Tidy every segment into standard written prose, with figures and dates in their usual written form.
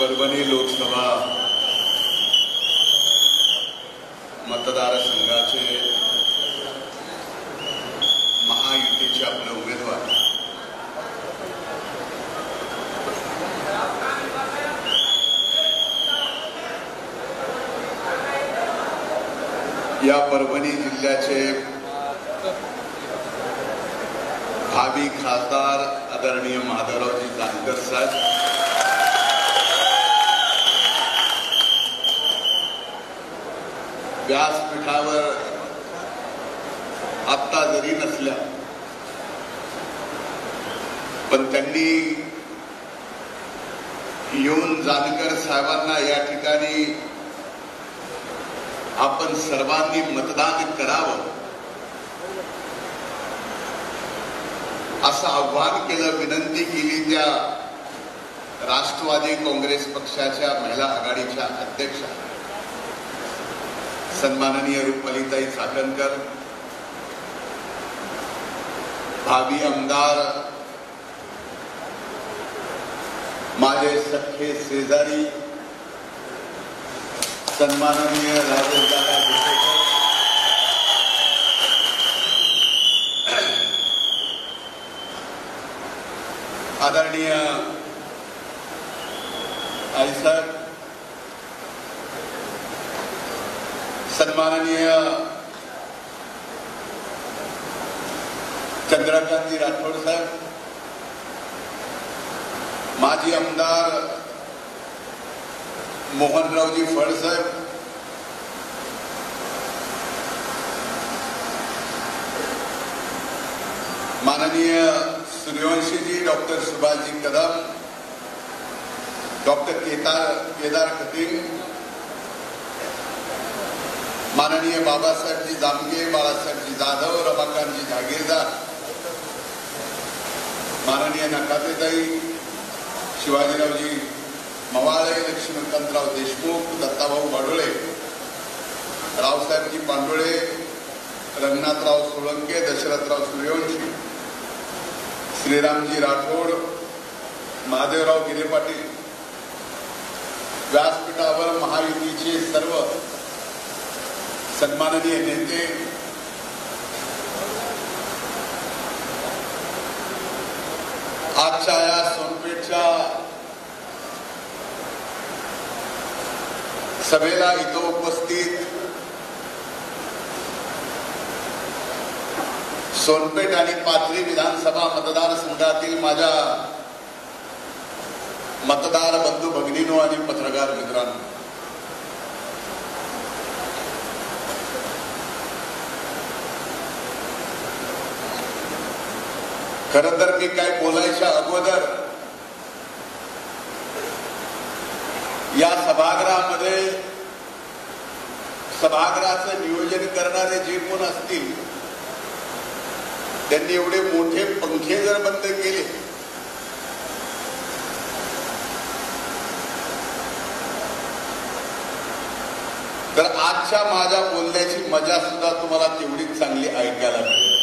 परभणी लोकसभा मतदारसंघाचे महायुतीचे आपले उमेदवार या परभणी जिल्ह्याचे भावी खासदार आदरणीय माधवरावजी जानकर साहेब, व्यासपीठावर आत्ता जरी नसल्या पण त्यांनी येऊन जानकर साहेबांना या ठिकाणी आपण सर्वांनी मतदान करावं असं आव्हान केलं, विनंती केली त्या राष्ट्रवादी काँग्रेस पक्षाच्या महिला आघाडीच्या अध्यक्षा सन्माननीय रुपालीताई चाकणकर, भावी आमदार माझे सख्खे शेजारी सन्माननीय राजेशदादा भुसेकर, आदरणीय आईसाहेब, सन्माननीय चंद्रकांतजी राठोड साहेब, माजी आमदार मोहनरावजी फळ साहेब, माननीय सूर्यवंशीजी डॉक्टर सुभाषजी कदम, डॉक्टर केदार खतीम, माननीय बाबासाहेबजी जामगे, बाळासाहेबजी जाधव, रमाकांतजी जागीरदार, माननीय नकातेताई, शिवाजीरावजी मवाळे, लक्ष्मीकांतराव देशमुख, दत्ताभाऊ बाडोळे, रावसाहेबजी पांडुळे, रंगनाथराव सोळंके, दशरथराव सूर्यवंशी, श्रीरामजी राठोड, महादेवराव गिरे पाटील, व्यासपीठावर महायुतीचे सर्व सन्माननीय नेते, आजच्या या सोनपेठच्या सभेला इथं उपस्थित सोनपेठ आणि पाथरी विधानसभा मतदारसंघातील माझ्या मतदार बंधू भगिनींनो आणि पत्रकार मित्रांनो, खरं तर मी काय बोलायच्या अगोदर या सभागृहाचं नियोजन करणारे जे कोण असतील त्यांनी एवढे मोठे पंखे जर बंद केले तर आजच्या माझ्या बोलण्याची मजा सुद्धा तुम्हाला तेवढीच चांगली ऐकायला मिळेल.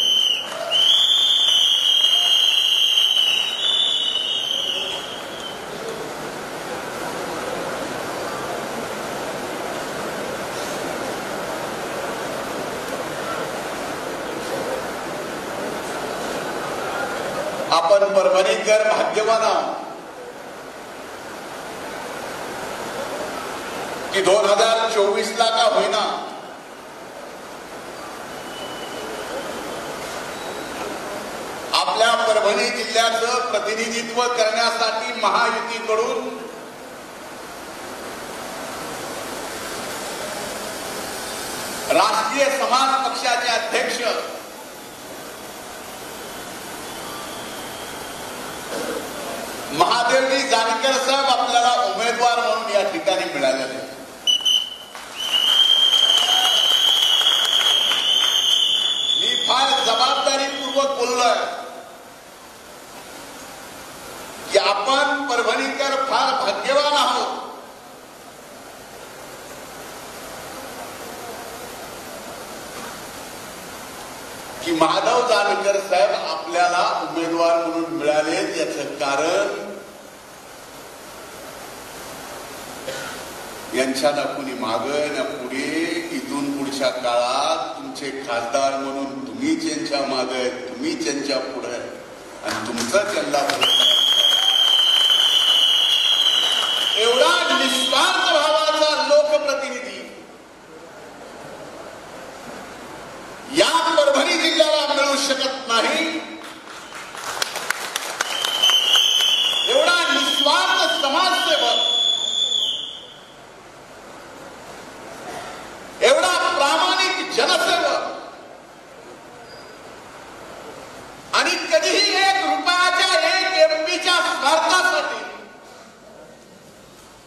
आपण परभणीकर भाग्यवान आहोत की 2024ला का होईना आपल्या परभणी जिल्ह्याचं प्रतिनिधित्व करण्यासाठी महायुतीकडून राष्ट्रीय समाज पक्षाचे अध्यक्ष महादेवजी जानकर साहेब आपल्याला उमेदवार म्हणून या ठिकाणी मिळालेले. मी फार जबाबदारीपूर्वक बोललोय की आपण परभणीकर फार भाग्यवान आहोत की माधव जानकर साहेब आपल्याला उमेदवार म्हणून मिळाले. याचं कारण यांच्या ना कुणी मागं ना पुढे, इथून पुढच्या काळात तुमचे खासदार म्हणून तुम्हीच यांच्या मागे, तुम्हीच यांच्या पुढे, आणि तुमचं त्यांना एवढा निस्वार्थ भावाचा लोकप्रतिनिधी या परभणी जिल्ह्याला मिळू शकत नाही. एवढा निस्वार्थ समाजसेवक, एवढा प्रामाणिक जनसेवक, आणि कधीही 1 रुपयाच्या 1 MPच्या स्वार्थासाठी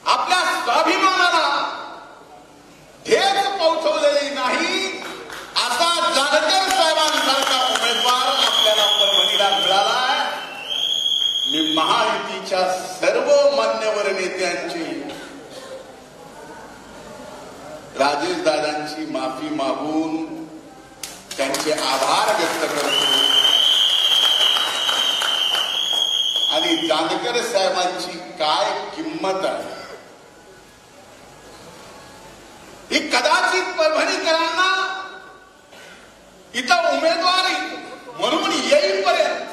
आपल्या स्वाभिमानाला ठेच पोहोचवलेली नाही, असा जानकर साहेबांसारखा उमेदवार आपल्याला परभणीला मिळाला. मी महायुतीच्या सर्व मान्यवर नेत्यांची, राजेशदादांची माफी मागून त्यांचे आभार व्यक्त करतो, आणि जानकर साहेबांची काय किंमत आहे ही कदाचित परभणीकरांना इथं उमेदवार म्हणून येईपर्यंत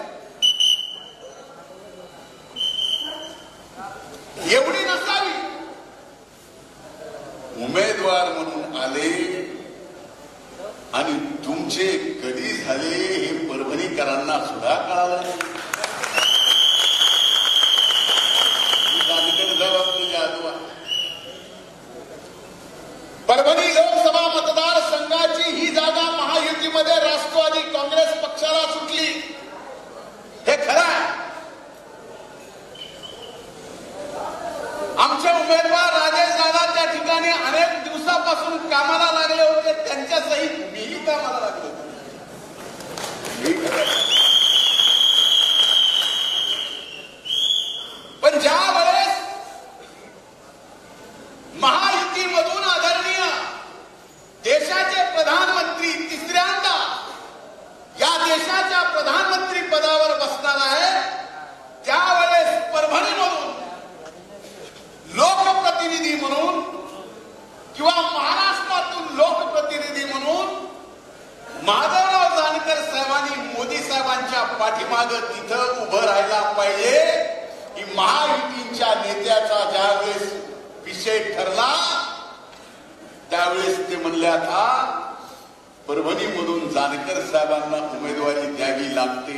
एवढी नसावी. उमेदवार म्हणून आले आणि तुमचे कधी झाले हे परभणीकरांना सुद्धा कळालं नाही. परभणी लोकसभा मतदारसंघाची ही जागा महायुतीमध्ये राष्ट्रवादी काँग्रेस पक्षाला सुटली, हे खरं आहे. आमचे उमेदवार राजेशदादा त्या ठिकाणी अनेक दिवसापासून कामाला लागले होते, त्यांच्या सहित मीही कामाला लागलो होतो. पण ज्या वेळेस महायुतीमधून आदरणीय देशाचे प्रधानमंत्री तिसऱ्यांदा या देशाच्या प्रधानमंत्री पदावर बसणार आहे, त्यावेळेस परभणीमधून लोकप्रतिनिधी म्हणून किंवा महाराष्ट्रातून लोकप्रतिनिधी म्हणून माधवराव जानकर साहेबांनी मोदी साहेबांच्या पाठीमागे तिथं उभं राहायला पाहिजे. की महायुतीच्या नेत्याचा ज्यावेळेस विषय ठरला त्यावेळेस ते म्हणले आता परभणीमधून जानकर साहेबांना उमेदवारी द्यावी लागते.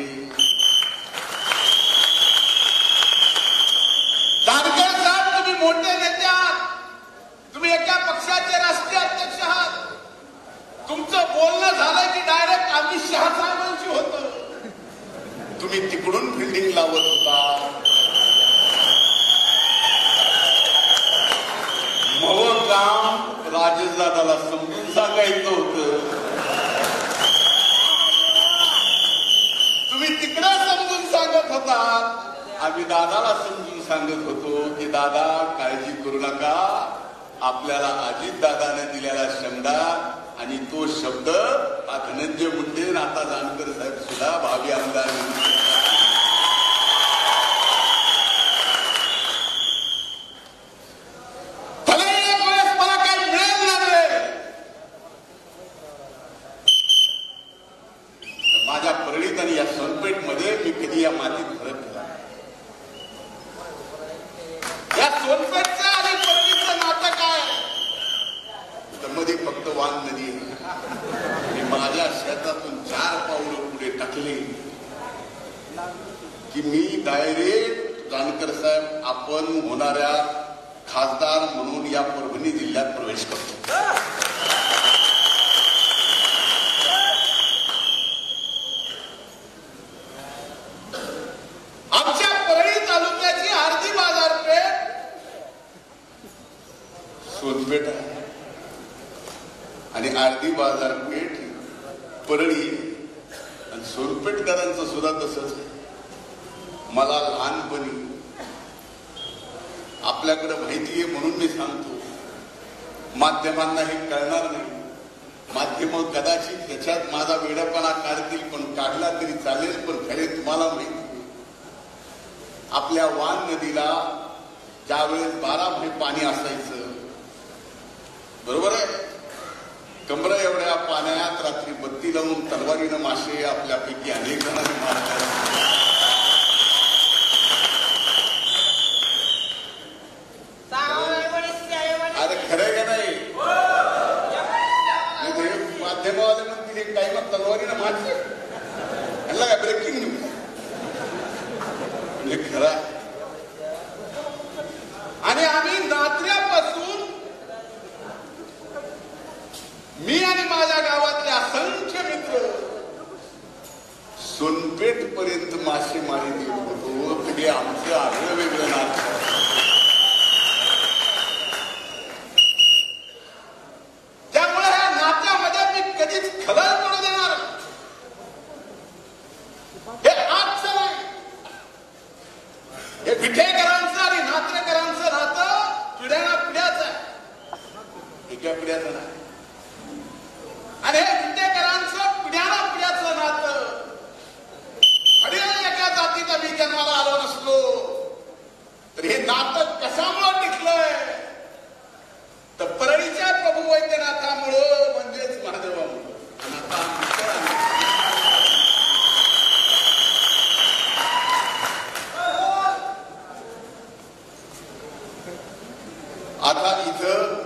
जानकर साहेब, तुम्ही मोठे नेते आहात, तुम्ही एका पक्षाचे राष्ट्रीय अध्यक्ष आहात, तुमचं बोलणं झालं की डायरेक्ट अमित शहा साहेबांशी होतं. तुम्ही तिकडून फिल्डिंग लावत होता. मग काम राजेशदादाला समजून सांगायचं होतं. तुम्ही तिकडं समजून सांगत होता, आम्ही दादाला समजून सांगत होतो की दादा काळजी करू नका, आपल्याला अजितदादाने दिलेला शब्द आणि तो शब्द हा धनंजय मुंडे आता जानकर साहेब सुद्धा भावी आमदार माझ्या परळीत आणि या सोनपेठ मध्ये मी कधी या मातीत फरक केला. या सोनपेठचं आणि परळीचं नातं काय? मध्ये फक्त वान नदी. मी माझ्या शेतातून 4 पावलं पुढे टाकले की मी डायरेक्ट जानकर साहेब आपण होणाऱ्या खासदार म्हणून या परभणी जिल्ह्यात प्रवेश करतो. आमच्या परळी तालुक्याची आरती बाजारपेठ सोनपेठ आहे आणि आरती बाजारपेठ परळी आणि सोनपेठकरांचं सुद्धा तसंच. मला लहानपणी आपल्याकडे माहिती आहे म्हणून मी सांगतो, माध्यमांना हे कळणार नाही. माध्यम कदाचित त्याच्यात माझा वेडपणा काढतील, पण काढला तरी चालेल. पण खरे तुम्हाला माहिती, आपल्या वान नदीला ज्यावेळेस 12 महिने पाणी असायचं बरोबर आहे. कमरा एवढ्या पाण्यात रात्री बत्ती लावून तलवारीनं मासे आपल्यापैकी अनेक जणांनी मारतात. अरे खरंय का नाही? माध्यमवाले म्हणतील काही मग तलवारीनं मारते यांना काय ब्रेकिंग न्यूज म्हणजे खरं. आणि आम्ही नात्र्यापासून मी आणि माझ्या गावातले असंख्य मित्र सोनपेठ पर्यंत मासेमारी देत होतो. तरी आमचं आगळं वेगळं नातं. त्यामुळे ह्या नात्यामध्ये मी कधीच खलल पडू देणार. हे आजचं नाही, हे विठेकरांचं आणि नात्रेकरांचं नातं पिढ्याना पिढ्याचं आहे, एका पिढ्याचं नाही. आणि हे विठेकरांचं पिढ्याना पिढ्याचं नातं. आणि एका जातीचा मी जन्माला आलो नसलो तर हे नातं कशामुळं टिकलंय तर परळीच्या प्रभू वैद्यनाथामुळं म्हणजेच महादेवामुळं. आता इथं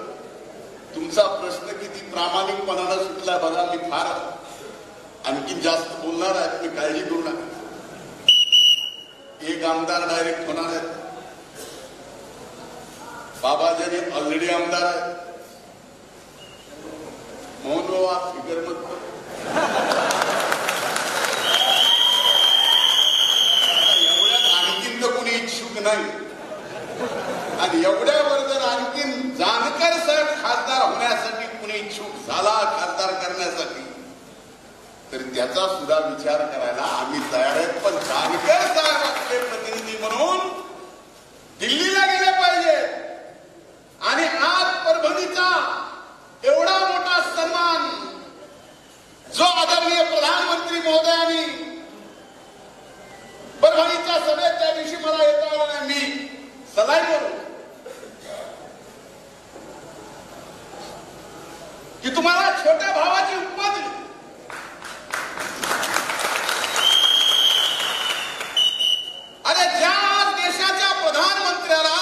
तुमचा प्रश्न किती प्रामाणिकपणानं सुटला बघा. मी फार आणखी जास्त बोलणार आहे, तुम्ही काळजी करू नका. एक आमदार डायरेक्ट होणार आहेत. बाबाजी ऑलरेडी आमदार आहेत. मोहन बाबा फिकर मत एवढ्यात आणखीन तर कोणी इच्छुक नाही. आणि एवढ्यावर जर आणखीन जानकर साहेब खासदार होण्यासाठी कुणी इच्छुक झाला खासदार करण्यासाठी तर त्याचा सुद्धा विचार करायला आम्ही तयार आहेत. पण जानकर साहेब आपले प्रतिनिधी म्हणून दिल्लीला गेले पाहिजे. आणि आज परभणीचा एवढा मोठा सन्मान जो आदरणीय प्रधानमंत्री महोदयांनी परभणीच्या सभेत त्या दिवशी मला येता आला नाही. मी सलाईवर की तुम्हाला छोट्या भावाची उपमा. अरे ज्या देशाच्या प्रधानमंत्र्याला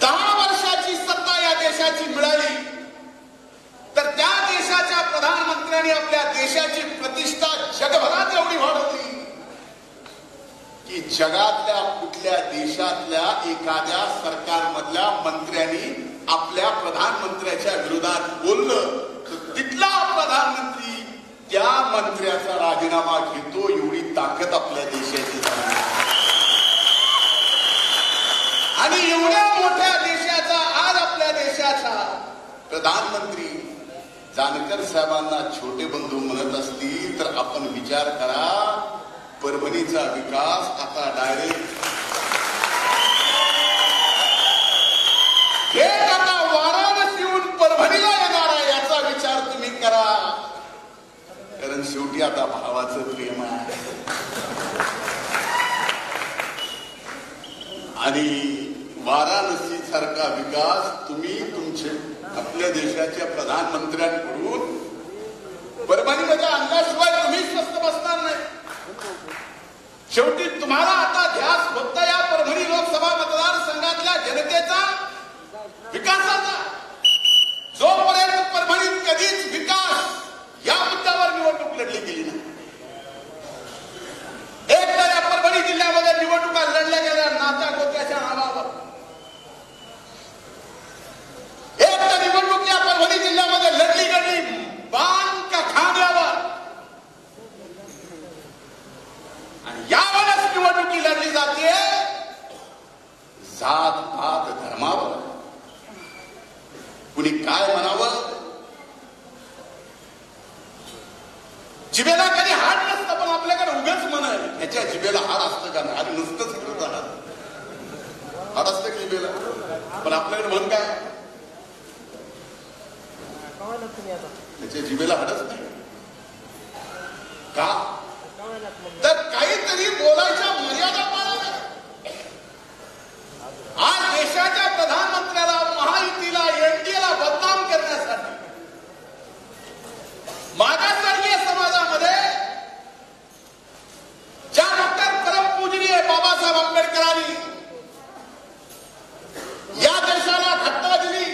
10 वर्षाची सत्ता या देशाची मिळाली तर त्या देशाच्या प्रधानमंत्र्यांनी आपल्या देशाची प्रतिष्ठा जगभरात एवढी वाढवली की जगातल्या कुठल्या देशातल्या एखाद्या सरकारमधल्या मंत्र्यांनी आपल्या प्रधानमंत्र्याच्या विरोधात बोललं तर तिथला प्रधानमंत्री त्या मंत्र्याचा राजीनामा घेतो. एवढी ताकद आपल्या देशाची झाली. आणि एवढ्या मोठ्या देशाचा आज आपल्या देशाचा प्रधानमंत्री जानकर साहेबांना छोटे बंधू म्हणत असतील तर आपण विचार करा. परभणीचा विकास आता डायरेक्ट हे आता वाराणसीहून परभणीला येणार आहे याचा विचार तुम्ही करा. कारण शेवटी आता भावाचं प्रेम आहे. आणि वाराणसी सारखा विकास तुम्ही तुमचे आपल्या देशाच्या प्रधानमंत्र्यांकडून परभणीमध्ये आणल्याशिवाय तुम्ही स्वस्त बसणार नाही. शेवटी तुम्हाला आता ध्यास फक्त या परभणी लोकसभा मतदारसंघातल्या जनतेचा विकासाचा. जोपर्यंत परभणीत कधीच विकास या मुद्द्यावर निवडणूक लढली गेली नाही. एक तर या परभणी जिल्ह्यामध्ये निवडणुका लढल्या गेल्या नात्या गोत्याच्या नावावर. एक तर निवडणूक या परभणी जिल्ह्यामध्ये लढली गेली बाण का खांद्यावर. आणि यावेळेस निवडणुकी लढली जाते जात पात धर्मावर. कुणी काय म्हणावं, जिभेला कधी हाड नसतं पण आपल्याकडे उगाच म्हणाल ह्याच्या जिभेला हाड असतं का नाही. आणि नुसतंच करत हाड असतं की जिभेला, पण आपल्याकडे म्हण काय त्याच्या जिभेला हाडच नाही का. तर काहीतरी बोलायच्या मर्यादा पाळाव्या. आज देशाच्या प्रधानमंत्र्याला महायुतीला बाबासाहेब आंबेडकरांनी या देशाला घटना दिली,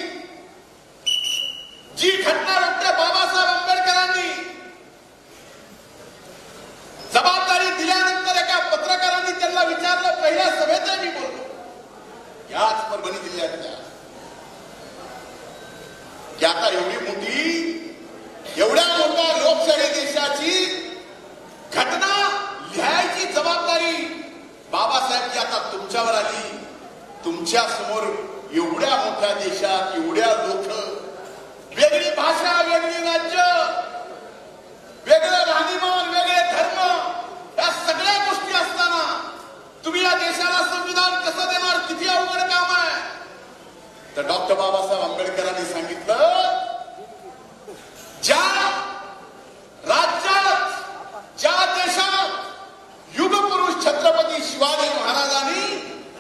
जी घटना डॉक्टर बाबासाहेब आंबेडकरांनी जबाबदारी दिल्यानंतर एका पत्रकारांनी त्यांना विचारलं, पहिल्या सभेत मी बोलतो याच परभणी जिल्ह्यातल्या, की आता एवढ्या मोठ्या लोकशाही देशाची घटना लिहायची जबाबदारी बाबासाहेबची आता तुमच्यावर आली. तुमच्या समोर एवढ्या मोठ्या देशात एवढ्या लोक, वेगळी भाषा, वेगळी राज्य, वेगळं राहणीमान, वेगळे धर्म, या सगळ्या गोष्टी असताना तुम्ही या देशाला संविधान कसं देणार? किती अवघड काम आहे. तर डॉक्टर बाबासाहेब आंबेडकरांनी सांगितलं, ज्या राज्यात, ज्या देशात युगपुरुष छत्रपती शिवाजी महाराजांनी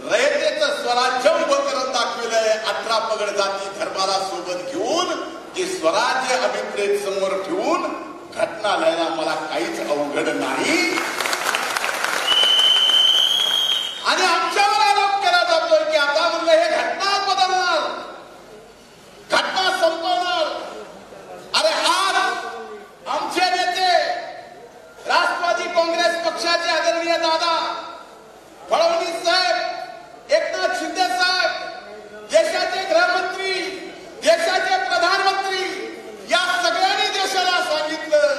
रयतेचं स्वराज्य उभं करून दाखविलंय, 18 पगड जाती धर्माला सोबत घेऊन, ते स्वराज्य अभिप्रेत समोर ठेवून घटना लिहायला मला काहीच अवघड नाही. आणि आमच्यावर आरोप केला जातोय की आता म्हणलं हे घटना बदलणार, घटना संपवणार. अरे आज आमचे नेते, राष्ट्रवादी काँग्रेस पक्षाचे आदरणीय दादा फडणवीस साहेब, एकनाथ शिंदे साहेब, देशाचे गृहमंत्री, देशाचे प्रधानमंत्री, या सगळ्यांनी देशाला सांगितलं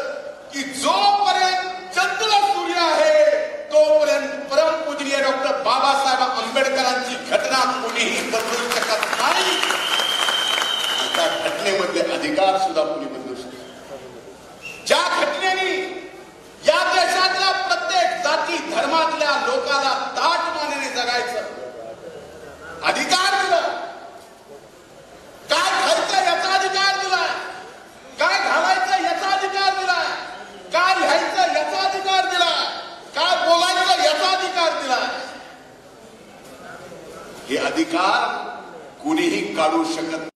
की जोपर्यंत चंद्र सूर्य आहे तोपर्यंत परमपूजनीय डॉक्टर बाबासाहेब आंबेडकरांची घटना कोणीही बदलू शकत नाही. त्या घटनेमधले अधिकार सुद्धा कोणी बदलू शकत. ज्या घटनेने या देशातल्या प्रत्येक जाती धर्मातल्या लोकांना ताटमानेने जगायचं अधिकार दिला, काय खायचं याचा अधिकार दिलाय, काय घालायचं याचा अधिकार दिलाय, काय लिहायचं याचा अधिकार दिलाय, काय बोलायचं याचा अधिकार दिलाय. हे अधिकार कुणीही काढू शकत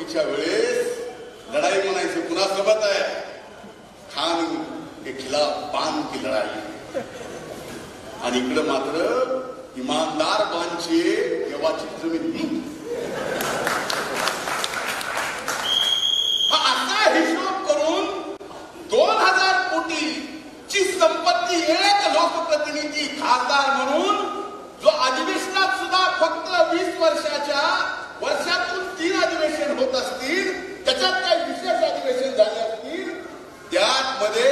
निवडणुकीच्या वेळेस लढाई म्हणायचं कुणासोबत आहे, खान के खिलाफ पान की लढाई, आणि इकडे मात्र इमानदार बांधचे देवाची जमीन ही. असा हिशोब करून 2000 कोटीची संपत्ती एक लोकप्रतिनिधी खासदार म्हणून जो अधिवेशनात सुद्धा फक्त 20 वर्षातून 3 अधिवेशन होत असतील, त्याच्यात काही विशेष अधिवेशन झाले असतील, त्यामध्ये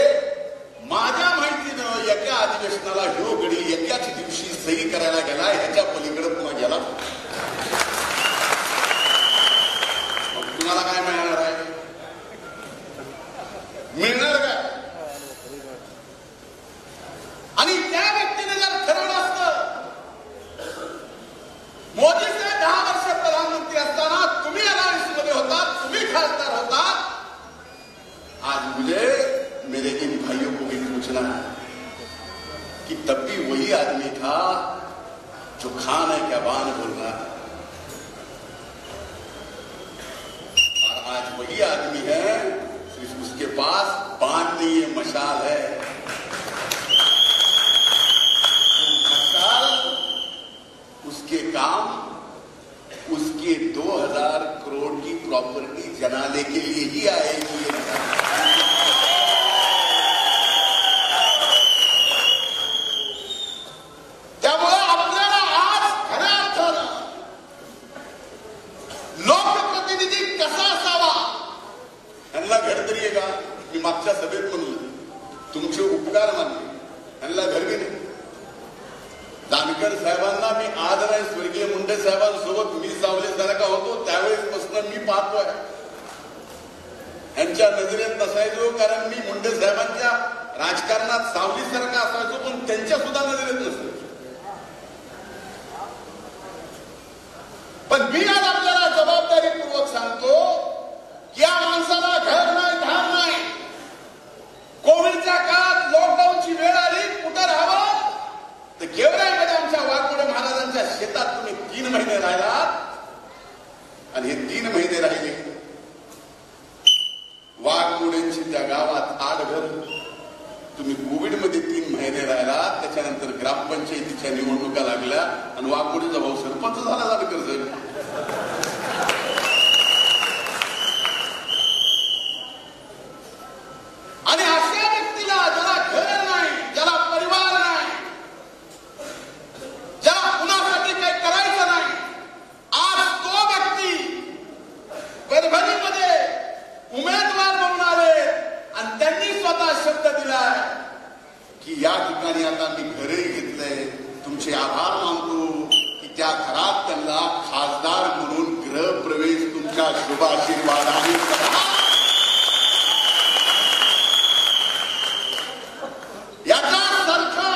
माझ्या माहितीनं एका अधिवेशनाला ह्यो गडी एकाच दिवशी सही करायला गेला, ह्याच्या पलीकडे पुन्हा गेला. तुम्हाला काय मिळणार आहे, मिळणार काय? आणि त्या व्यक्तीने जर ठरवलं असतं, मोदी साहेब 10 वर्ष प्रधानमंत्री असताना तुम्ही अलायन्स मध्ये होतात, तुम्ही खासदार होतात, आज मुझे मेरे इन भाइयों को भी पूछना है कि तब भी वही आदमी था जो खान है क्या बान बोल रहा है, और आज वही आदमी है सिर्फ उसके पास बान नहीं है, मशाल है. मशाल उसके काम, उसके 2000 करोड़ की प्रॉपर्टी जलाने के लिए ही आएगी. त्यामुळे आपल्याला आज खऱ्या अर्थानं लोकप्रतिनिधी कसा असावा यांना घर तरी आहे का? मी मागच्या सभेत म्हणलं, तुमचे उपकार मानले, यांना घर बी नाही. जानकर साहेबांना मी आज नाही, स्वर्गीय मुंडे साहेबांसोबत मी सावलीसारखा होतो त्यावेळेसपासून मी पाहतोय. यांच्या नजरेत नसायचो, कारण मी मुंडे साहेबांच्या राजकारणात सावलीसारखा असायचो, पण त्यांच्या सुद्धा नजरेत नसायचो. पण मी आज आपल्याला जबाबदारीपूर्वक सांगतो की या माणसाला घर नाही, धार नाही. कोविडच्या काळात लॉकडाऊनची वेळ आली, कुठं राहावं तर गेवराईमध्ये आमच्या वाघमोडे महाराजांच्या शेतात तुम्ही 3 महिने राहिलात, आणि हे 3 महिने राहिले वाघमोडेंची त्या गावात 8 घर. तुम्ही कोविडमध्ये 3 महिने राहिलात, त्याच्यानंतर ग्रामपंचायतीच्या निवडणुका लागल्या आणि वाघमोडेचा भाऊ सरपंच झाला जानकर साहेब. आणि अशा व्यक्तीला ज्याला घर नाही, ज्याला परिवार नाही, ज्याला कुणासाठी काही करायचं नाही, आज तो व्यक्ती परभणीमध्ये उमेदवार म्हणून आले आणि त्यांनी स्वतः शब्द दिलाय की या ठिकाणी आता मी घरही घेतलंय, तुमचे आभार मानतो की त्या घरात त्यांना खासदार म्हणून गृहप्रवेश तुमच्या शुभ आशीर्वादाने करा. याच्यासारखा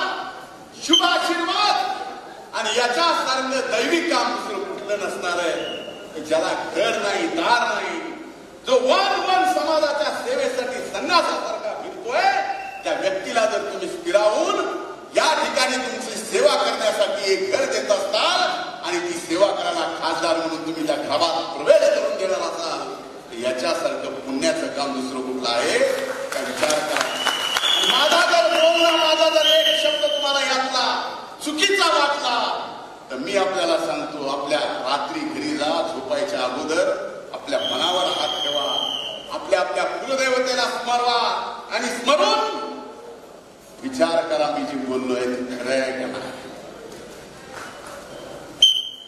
शुभ आशीर्वाद आणि याच्यासारखं दैवी काम दुसरं कुठलं नसणार आहे. ज्याला घर नाही, दार नाही, जो वन समाजाच्या सेवेसाठी संन्यासासारखा फिरतोय, त्या व्यक्तीला जर तुम्ही स्थिरावून या ठिकाणी तुमची सेवा करण्यासाठी एक घर देत असताल आणि ती सेवा करायला खासदार म्हणून तुम्ही त्या घरात प्रवेश करून देणार असाल, याच्यासारखं पुण्याचं काम दुसरं कुठलं आहे का विचार करा. माझा जर बोलणं, माझा जर एक शब्द तुम्हाला यातला चुकीचा वाटला तर मी आपल्याला सांगतो, आपल्या रात्री घरी जा, झोपायच्या अगोदर आपल्या मनावर हात ठेवा, आपल्या आपल्या कुलदेवतेला स्मरवा आणि स्मरून विचार करा, मी जे बोललोय ते खरं आहे का नाही.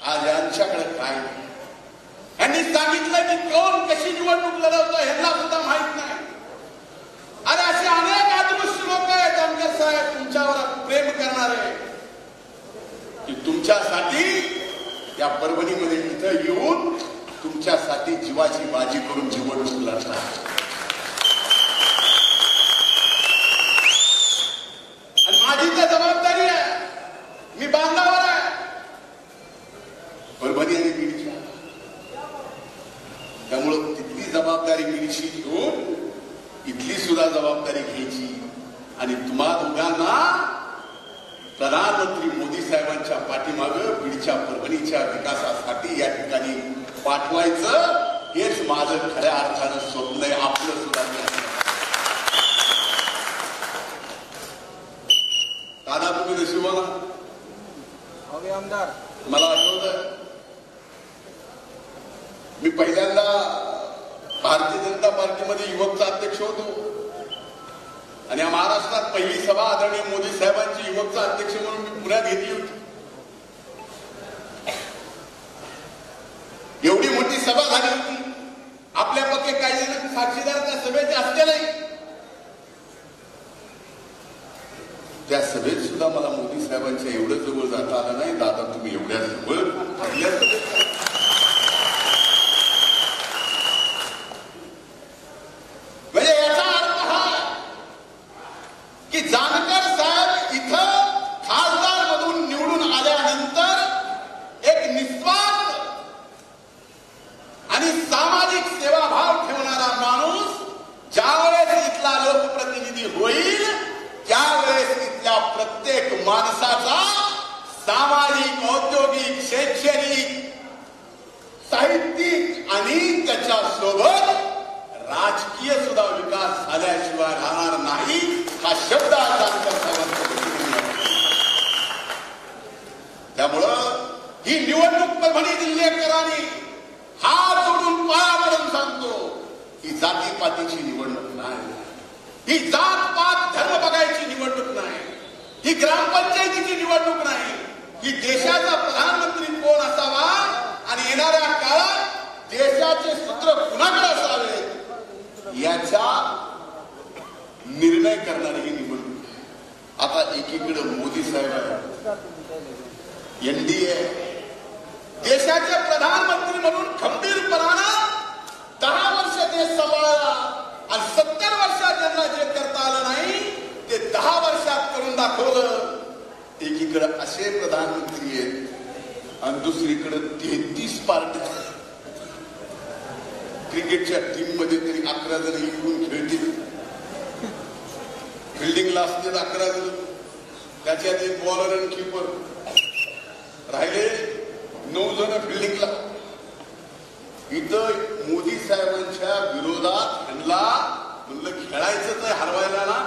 आज यांच्याकडे काय नाही. यांनी सांगितलं की कोण कशी निवडणूक लढवतो ह्यांना सुद्धा माहित नाही. अरे असे अनेक अदृश्य लोक आहेत जानकर साहेब तुमच्यावर प्रेम करणारे, की तुमच्यासाठी या परभणीमध्ये इथं येऊन तुमच्यासाठी जीवाची बाजी करून निवडणूक लढतात. आणि माझी तर जबाबदारी आहे, मी बांधावर आहे परभणी आणि बीडची. त्यामुळं तिथली जबाबदारी बीडची घेऊन इथली सुद्धा जबाबदारी घ्यायची आणि तुम्हा दोघांना प्रधानमंत्री मोदी साहेबांच्या पाठीमागं बीडच्या परभणीच्या विकासासाठी या ठिकाणी पाठवायचं हेच माझं खऱ्या अर्थानं स्वप्न आहे, आपलं सुद्धा. दादा तुम्ही नशिबाला आमदार, मला आठवतं मी पहिल्यांदा भारतीय जनता पार्टीमध्ये युवकचा अध्यक्ष होतो आणि या महाराष्ट्रात पहिली सभा आदरणीय मोदी साहेबांची युवकचा अध्यक्ष म्हणून मी पुण्यात घेतली होती. एवढी मोठी सभा झाली होती. आपल्यापैकी काही जण साक्षीदार त्या सभेचे असले नाही. त्या सभेत सुद्धा मला मोदी साहेबांच्या एवढं जवळ जाता आलं नाही. दादा तुम्ही एवढ्या जवळ म्हणजे याचा अर्थ हा की जानकर साहेब इथं खासदार मधून निवडून आल्यानंतर एक निस्वार्थ आणि सामाजिक सेवाभाव ठेवणारा माणूस ज्यावेळेस इथला लोकप्रतिनिधी होईल त्यावेळेस इथल्या प्रत्येक माणसाचा सामाजिक, औद्योगिक, शैक्षणिक, साहित्यिक आणि त्याच्यासोबत राजकीय सुद्धा विकास झाल्याशिवाय राहणार नाही. हा शब्द जानकर साहेबांचा. त्यामुळं ही निवडणूक परभणी जिल्हेकरांनी हात जोडून पाया पडून सांगतो, ही जातीपातीची निवडणूक नाही, ही जात पात धर्म बघायची निवडणूक नाही, ही ग्रामपंचायतीची निवडणूक नाही, ही देशाचा प्रधानमंत्री कोण असावा आणि येणाऱ्या काळात देशाचे सूत्र कुणाकडे असावे याचा निर्णय करणारी ही निवडणूक. आता एकीकडे मोदी साहेब आहे, एनडीए देशाचे प्रधानमंत्री म्हणून खंबीरपणानं 10 वर्ष देश सांभाळला आणि 70 वर्षात त्यांना जे करता आलं नाही ते 10 वर्षात करून दाखवलं. एकीकडे असे प्रधानमंत्री आहेत आणि दुसरीकडे 33 पार्ट्या. क्रिकेटच्या टीम मध्ये तरी 11 जण इकडून खेळतील, फिल्डिंगला असतील 11 जण, त्याच्यात एक बॉलर आणि कीपर, राहिले 9 जण फिल्डिंगला. इथं मोदी साहेबांच्या विरोधात ह्यांना म्हणलं खेळायचं तर हरवायला ना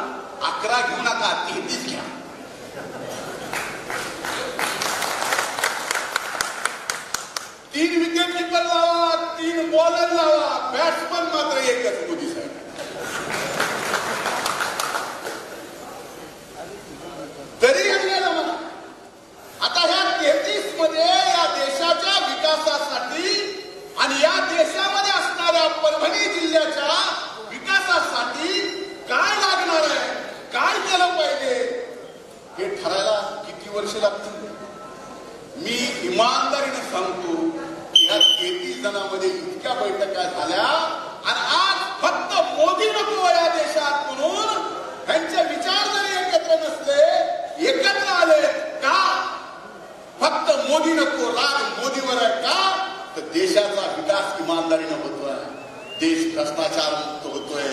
11 घेऊ नका, 33 घ्या. तीन विकेट कीपर लावा, 3 बॉलर लावा, बॅट्समन मात्र एकच मोदी साहेब. तरी आता ह्या 33 मध्ये या देशाच्या विकासासाठी आणि या देशामध्ये असणाऱ्या परभणी जिल्ह्याच्या विकासासाठी काय लागणार आहे, काय केलं पाहिजे हे ठरायला किती वर्ष लागतील. मी इमानदारीने सांगतो की ह्या 33 जणांमध्ये इतक्या बैठका झाल्या आणि आज फक्त मोदी नको या देशात म्हणून त्यांचे विचार जरी एकत्र नसले, एकत्र आले का फक्त मोदी नको, राग मोदीवर आहे का, तर देशाचा विकास इमानदारीने होतोय, देश भ्रष्टाचार मुक्त होतोय,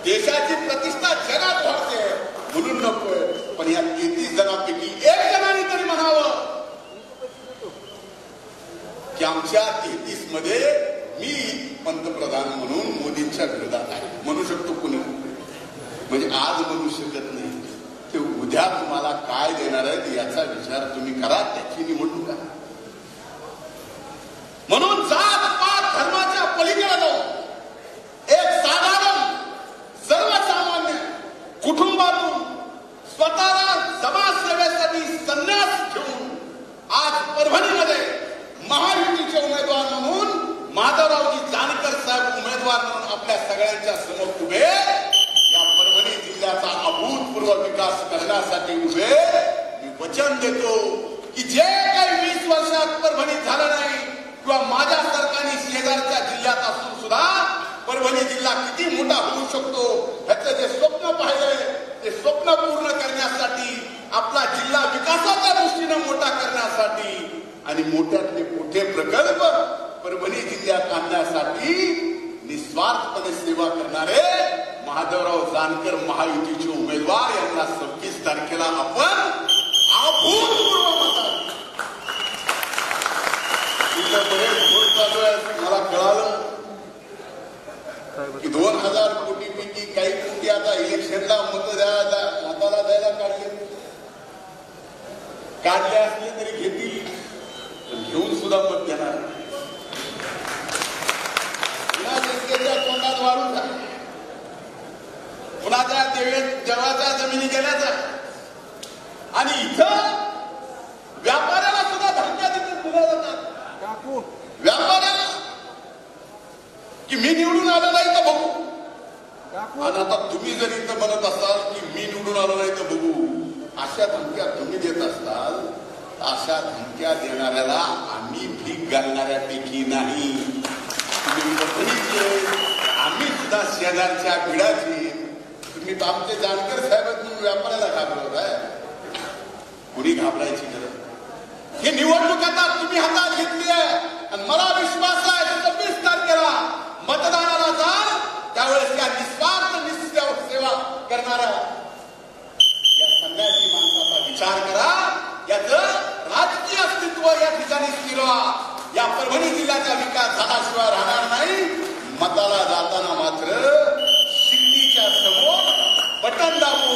देशाची प्रतिष्ठा जगात वाढते म्हणून नकोय. पण या 33 जणांपैकी 1 जणांनी तरी म्हणावं की आमच्या 33 मध्ये मी पंतप्रधान म्हणून मोदींच्या विरोधात आहे. म्हणू शकतो कुणी, म्हणजे आज म्हणू शकत नाही, ते उद्या तुम्हाला काय देणार आहेत याचा विचार तुम्ही करा, त्याची निवडणूक करा. म्हणून जात पात धर्माच्या पलीकडे जाऊन एक साधारण सर्वसामान्य कुटुंबातून स्वतःला समाजसेवेसाठी संन्यास घेऊन आज परभणीमध्ये महायुतीचे उमेदवार म्हणून माधवरावजी जानकर साहेब उमेदवार म्हणून आपल्या सगळ्यांच्या समोर उभे, या परभणी जिल्ह्याचा अभूतपूर्व विकास करण्यासाठी उभे. मी वचन देतो की जे काही 20 वर्षात परभणीत झालं नाही किंवा माझ्या सरकारने शेजारच्या जिल्ह्यात असून सुद्धा परभणी जिल्हा किती मोठा होऊ शकतो ह्याचं जे स्वप्न पाहिलंय ते स्वप्न पूर्ण करण्यासाठी, आपला जिल्हा विकासाच्या दृष्टीने मोठा करण्यासाठी आणि मोठ्यातले मोठे प्रकल्प परभणी जिल्ह्यात आणण्यासाठी निस्वार्थपणे सेवा करणारे माधवराव जानकर महायुतीचे उमेदवार यांना 26 तारखेला आपण अभूतपूर्व मतात. इथं बरेच भोट चालू आहेत, मला कळालं काढले असले तरी घेतील, पण घेऊन सुद्धा मत देणार. पुन्हा जनतेच्या तोंडात वाढून जा, पुन्हा त्या देवाच्या जमिनी गेल्याचा. आणि इथं व्यापाऱ्याला सुद्धा धमक्या दिल्या जातात. व्यापाऱ्याला की मी निवडून आलो नाही तर बघू. आणि आता तुम्ही जर इथं म्हणत असाल की मी निवडून आलो नाही तर बघू, अशा धमक्या तुम्ही देत असताल, अशा धमक्या देणाऱ्याला आम्ही भीक घालणाऱ्यापैकी नाही. तुम्ही कंपनीचे, आम्ही सुद्धा शेजारच्या बिडाची. तुम्ही आमचे जानकर साहेबांनी व्यापाऱ्याला घाबरवत आहे. कुणी घाबरायची गरज. ही निवडणूक आता तुम्ही हातात घेतली आहे आणि मला विश्वास आहे 26 तारखेला मतदानाला जाल त्यावेळेस या निस्वार्थ सेवा करणाऱ्या या संन्यासी माणसाचा विचार करा. याचं राजकीय अस्तित्व या ठिकाणी स्थिरवा. या परभणी जिल्ह्याचा विकास झाल्याशिवाय राहणार नाही. मताला जाताना मात्र शिट्टीच्या समोर बटन दाबून